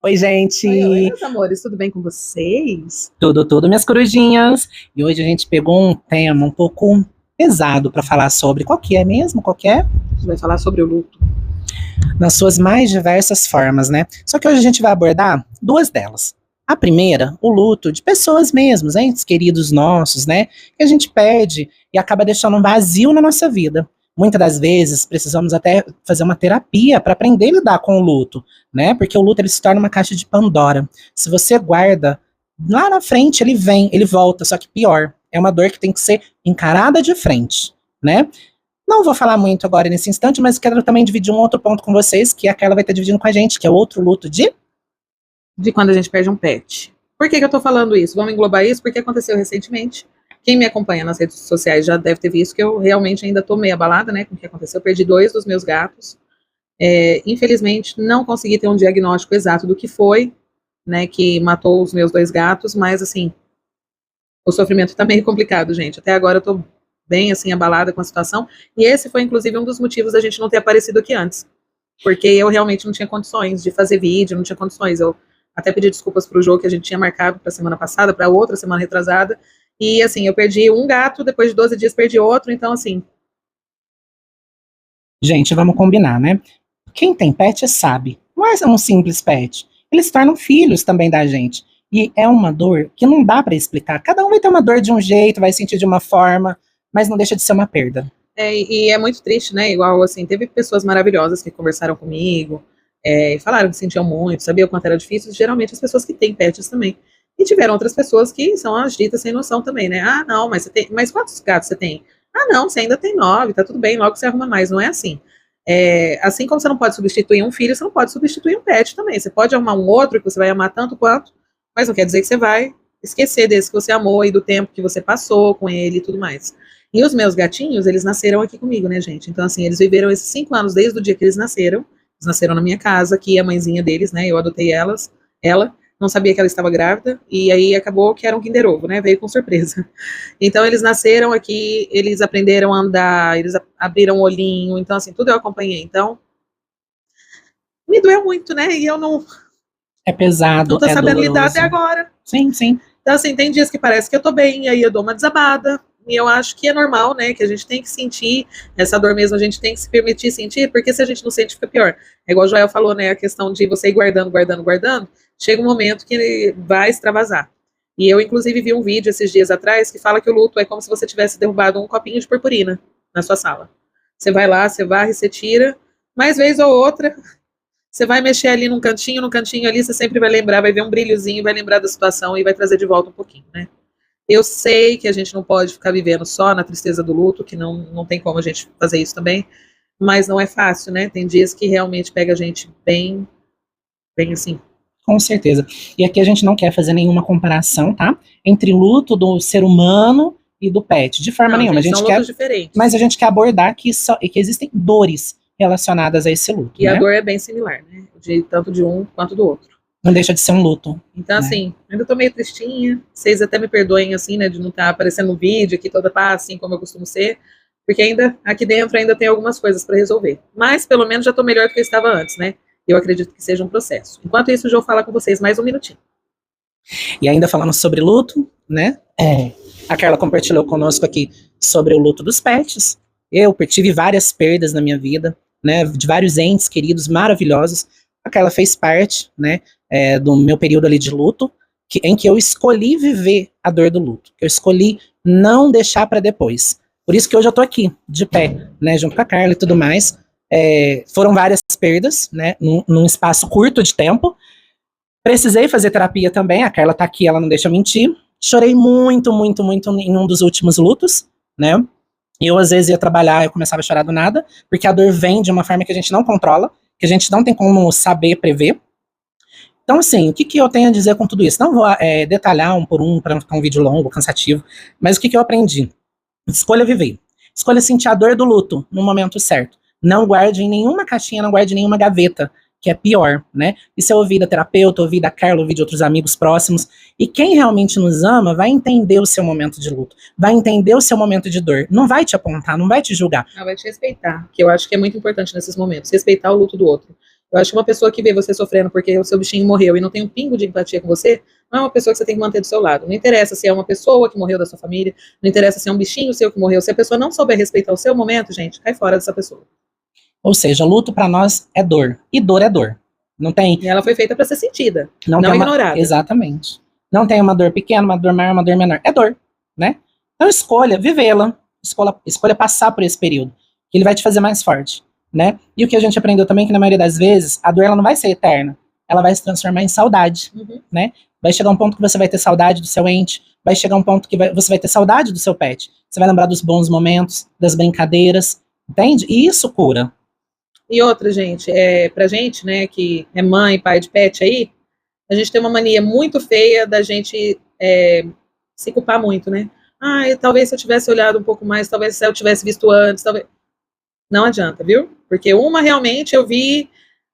Oi, gente! Oi, meus amores, tudo bem com vocês? Tudo, minhas corujinhas! E hoje a gente pegou um tema um pouco pesado para falar sobre. Qual que é mesmo? Qual que é? A gente vai falar sobre o luto. Nas suas mais diversas formas, né? Só que hoje a gente vai abordar duas delas. A primeira, o luto de pessoas mesmos, entes queridos nossos, né? Que a gente perde e acaba deixando um vazio na nossa vida. Muitas das vezes precisamos até fazer uma terapia para aprender a lidar com o luto, né? Porque o luto ele se torna uma caixa de Pandora. Se você guarda, lá na frente ele vem, ele volta, só que pior. É uma dor que tem que ser encarada de frente, né? Não vou falar muito agora nesse instante, mas quero também dividir um outro ponto com vocês, que a Carla vai estar dividindo com a gente, que é o outro luto De quando a gente perde um pet. Por que eu tô falando isso? Vamos englobar isso porque aconteceu recentemente. Quem me acompanha nas redes sociais já deve ter visto que eu realmente ainda tô meio abalada, né, com o que aconteceu. Eu perdi 2 dos meus gatos. Infelizmente, não consegui ter um diagnóstico exato do que foi, né, que matou os meus 2 gatos, mas, assim, o sofrimento tá meio complicado, gente. Até agora eu tô bem, assim, abalada com a situação. E esse foi, inclusive, um dos motivos da gente não ter aparecido aqui antes. Porque eu realmente não tinha condições de fazer vídeo, não tinha condições. Eu até pedi desculpas pro jogo que a gente tinha marcado para semana passada, para outra semana retrasada. E assim, eu perdi um gato, depois de 12 dias perdi outro, então assim. Gente, vamos combinar, né? Quem tem pet sabe. Não é um simples pet. Eles se tornam filhos também da gente. E é uma dor que não dá para explicar. Cada um vai ter uma dor de um jeito, vai sentir de uma forma, mas não deixa de ser uma perda. E é muito triste, né? Igual assim, teve pessoas maravilhosas que conversaram comigo, e falaram que sentiam muito, sabiam o quanto era difícil, geralmente as pessoas que têm pets também. E tiveram outras pessoas que são as ditas sem noção também, né? Ah, não, mas você tem. Mas quantos gatos você tem? Ah, não, você ainda tem 9, tá tudo bem, logo você arruma mais. Não é assim. Assim como você não pode substituir um filho, você não pode substituir um pet também. Você pode arrumar um outro que você vai amar tanto quanto, mas não quer dizer que você vai esquecer desse que você amou e do tempo que você passou com ele e tudo mais. E os meus gatinhos, eles nasceram aqui comigo, né, gente? Então, assim, eles viveram esses 5 anos desde o dia que eles nasceram. Eles nasceram na minha casa, aqui a mãezinha deles, né? Eu adotei ela, não sabia que ela estava grávida, e aí acabou que era um Kinder Ovo, né? Veio com surpresa. Então, eles nasceram aqui, eles aprenderam a andar, eles abriram o olhinho, então, assim, tudo eu acompanhei. Então, me doeu muito, né? E eu É pesado, não tô é sabendo lidar até doloroso. agora. Sim, sim. Então, assim, tem dias que parece que eu tô bem, e aí eu dou uma desabada. E eu acho que é normal, né? Que a gente tem que sentir essa dor mesmo, a gente tem que se permitir sentir, porque se a gente não sente, fica pior. É igual o Joel falou, né? A questão de você ir guardando, chega um momento que ele vai extravasar. E eu, inclusive, vi um vídeo esses dias atrás que fala que o luto é como se você tivesse derrubado um copinho de purpurina na sua sala. Você vai lá, você varre, você tira, mais vez ou outra, você vai mexer ali num cantinho ali, você sempre vai lembrar, vai ver um brilhozinho, vai lembrar da situação e vai trazer de volta um pouquinho, né? Eu sei que a gente não pode ficar vivendo só na tristeza do luto, que não tem como a gente fazer isso também, mas não é fácil, né? Tem dias que realmente pega a gente bem, bem assim. Com certeza. E aqui a gente não quer fazer nenhuma comparação, tá? Entre o luto do ser humano e do pet, de forma Não, nenhuma. gente, A gente são quer, lutos diferentes. mas a gente quer abordar que existem dores relacionadas a esse luto, E né? a dor é bem similar, né? Tanto de um quanto do outro. Não deixa de ser um luto. Então, né? assim, ainda tô meio tristinha. Vocês até me perdoem, assim, né, de não estar aparecendo no vídeo aqui toda paz, assim como eu costumo ser, porque ainda, aqui dentro, ainda tem algumas coisas para resolver. Mas, pelo menos, já tô melhor do que eu estava antes, né? Eu acredito que seja um processo. Enquanto isso, eu vou falar com vocês mais um minutinho. E ainda falando sobre luto, né? A Carla compartilhou conosco aqui sobre o luto dos pets. Eu tive várias perdas na minha vida, né? De vários entes queridos maravilhosos. A Carla fez parte, né? Do meu período ali de luto, em que eu escolhi viver a dor do luto. Eu escolhi não deixar para depois. Por isso que hoje eu tô aqui, de pé, né? Junto com a Carla e tudo mais. Foram várias perdas, né? Num espaço curto de tempo. Precisei fazer terapia também, a Carla tá aqui, ela não deixa mentir. Chorei muito, muito, muito em um dos últimos lutos, né? Eu, às vezes, ia trabalhar, eu começava a chorar do nada, porque a dor vem de uma forma que a gente não controla, que a gente não tem como saber prever. Então, assim, o que, que eu tenho a dizer com tudo isso? Não vou detalhar um por um, para não ficar um vídeo longo, cansativo, mas o que, que eu aprendi? Escolha viver. Escolha sentir a dor do luto no momento certo. Não guarde em nenhuma caixinha, não guarde em nenhuma gaveta, que é pior, né? Isso eu ouvi da terapeuta, ouvi da Carla, ouvi de outros amigos próximos. E quem realmente nos ama vai entender o seu momento de luto, vai entender o seu momento de dor. Não vai te apontar, não vai te julgar. Ela vai te respeitar, que eu acho que é muito importante nesses momentos, respeitar o luto do outro. Eu acho que uma pessoa que vê você sofrendo porque o seu bichinho morreu e não tem um pingo de empatia com você, não é uma pessoa que você tem que manter do seu lado. Não interessa se é uma pessoa que morreu da sua família, não interessa se é um bichinho seu que morreu. Se a pessoa não souber respeitar o seu momento, gente, cai fora dessa pessoa. Ou seja, luto pra nós é dor. E dor é dor. Não tem. E ela foi feita pra ser sentida, Não não tem ignorada. Exatamente. Não tem uma dor pequena, uma dor maior, uma dor menor. É dor, né? Então escolha vivê-la. Escolha passar por esse período. Que ele vai te fazer mais forte, né? E o que a gente aprendeu também, que na maioria das vezes, a dor ela não vai ser eterna. Ela vai se transformar em saudade, né? Vai chegar um ponto que você vai ter saudade do seu ente. Vai chegar um ponto que você vai ter saudade do seu pet. Você vai lembrar dos bons momentos, das brincadeiras, entende? E isso cura. E outra, gente, pra gente, né, que é mãe, pai de pet aí, a gente tem uma mania muito feia da gente se culpar muito, né? Talvez se eu tivesse olhado um pouco mais, talvez se eu tivesse visto antes, talvez... Não adianta, viu? Porque uma realmente eu vi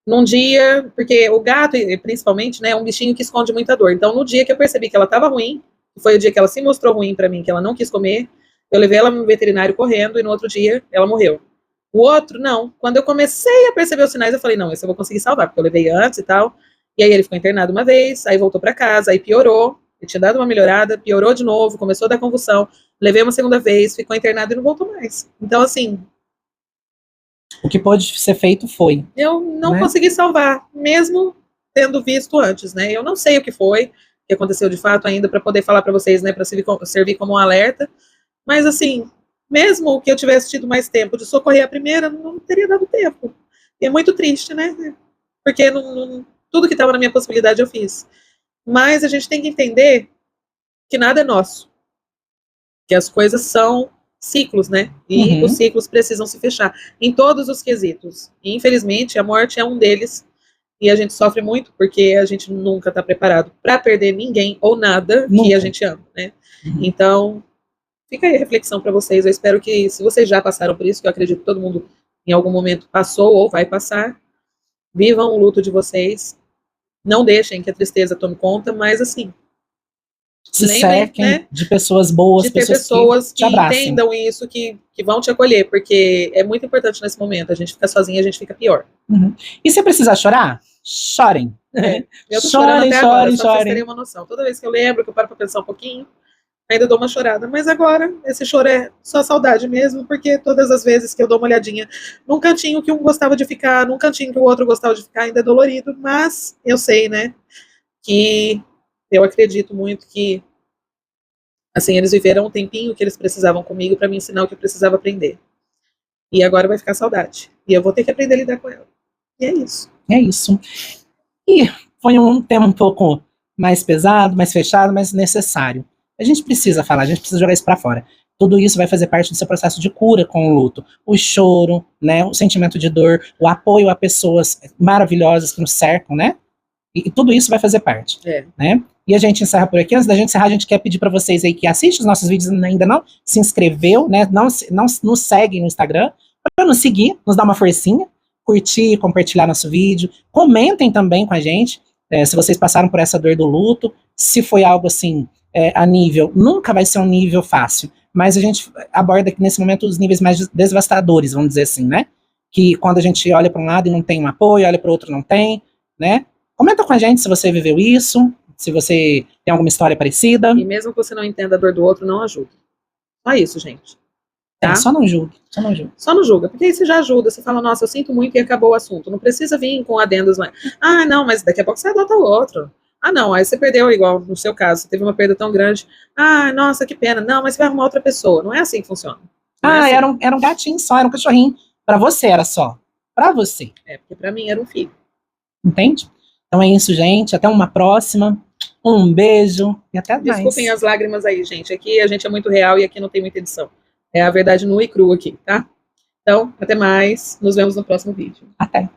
num dia, porque o gato, principalmente, né, é um bichinho que esconde muita dor. Então, no dia que eu percebi que ela estava ruim, foi o dia que ela se mostrou ruim para mim, que ela não quis comer, eu levei ela no veterinário correndo e no outro dia ela morreu. O outro, não. Quando eu comecei a perceber os sinais, eu falei, não, esse eu vou conseguir salvar, porque eu levei antes e tal. E aí ele ficou internado uma vez, aí voltou para casa, aí piorou, ele tinha dado uma melhorada, piorou de novo, começou a dar convulsão, levei uma segunda vez, ficou internado e não voltou mais. Então, assim... O que pôde ser feito foi. Eu não consegui salvar, mesmo tendo visto antes, né? Eu não sei o que foi, que aconteceu de fato ainda, para poder falar para vocês, né, para servir como um alerta. Mas, assim, mesmo que eu tivesse tido mais tempo de socorrer a primeira, não teria dado tempo. E é muito triste, né? Porque tudo que estava na minha possibilidade eu fiz. Mas a gente tem que entender que nada é nosso. Que as coisas são ciclos, né? E os ciclos precisam se fechar em todos os quesitos. E, infelizmente, a morte é um deles. E a gente sofre muito porque a gente nunca está preparado para perder ninguém ou nada que a gente ama, né? Então, fica aí a reflexão para vocês. Eu espero que, se vocês já passaram por isso, que eu acredito que todo mundo em algum momento passou ou vai passar, vivam o luto de vocês. Não deixem que a tristeza tome conta, mas assim, se cerquem, né, de pessoas boas, de ter pessoas que entendam isso, que vão te acolher, porque é muito importante nesse momento. A gente fica sozinha, a gente fica pior. E se precisar chorar, chorem. Eu tô chorando até agora, só pra vocês terem uma noção. Toda vez que eu lembro, que eu paro pra pensar um pouquinho, ainda dou uma chorada. Mas agora, esse choro é só saudade mesmo, porque todas as vezes que eu dou uma olhadinha num cantinho que um gostava de ficar, num cantinho que o outro gostava de ficar, ainda é dolorido. Mas eu sei, né, que eu acredito muito que, assim, eles viveram um tempinho que eles precisavam comigo para me ensinar o que eu precisava aprender. E agora vai ficar saudade. E eu vou ter que aprender a lidar com ela. E é isso. É isso. E foi um tema um pouco mais pesado, mais fechado, mas necessário. A gente precisa falar, a gente precisa jogar isso para fora. Tudo isso vai fazer parte do seu processo de cura com o luto. O choro, né, o sentimento de dor, o apoio a pessoas maravilhosas que nos cercam, né? E tudo isso vai fazer parte, né? E a gente encerra por aqui. Antes da gente encerrar, a gente quer pedir para vocês aí que assistem os nossos vídeos e ainda não se inscreveu, né? Não nos seguem no Instagram, para nos seguir, nos dar uma forcinha, curtir, compartilhar nosso vídeo. Comentem também com a gente se vocês passaram por essa dor do luto, se foi algo assim a nível, nunca vai ser um nível fácil, mas a gente aborda aqui nesse momento os níveis mais devastadores, vamos dizer assim, né? Que quando a gente olha para um lado e não tem um apoio, olha para o outro e não tem, né? Comenta com a gente se você viveu isso, se você tem alguma história parecida. E mesmo que você não entenda a dor do outro, não ajude. Só isso, gente. Tá? Só não julgue, só não julgue. Só não julga, porque aí você já ajuda, você fala, nossa, eu sinto muito e acabou o assunto. Não precisa vir com adendos lá. Ah, não, mas daqui a pouco você adota o outro. Ah, não, aí você perdeu igual no seu caso, você teve uma perda tão grande. Ah, nossa, que pena. Não, mas você vai arrumar outra pessoa. Não é assim que funciona. Assim. Era um gatinho só, era um cachorrinho. Pra você era só. Pra você. Porque pra mim era um filho. Entende? Então é isso, gente. Até uma próxima. Um beijo e até mais. Desculpem as lágrimas aí, gente. Aqui a gente é muito real e aqui não tem muita edição. É a verdade nua e crua aqui, tá? Então, até mais. Nos vemos no próximo vídeo. Até.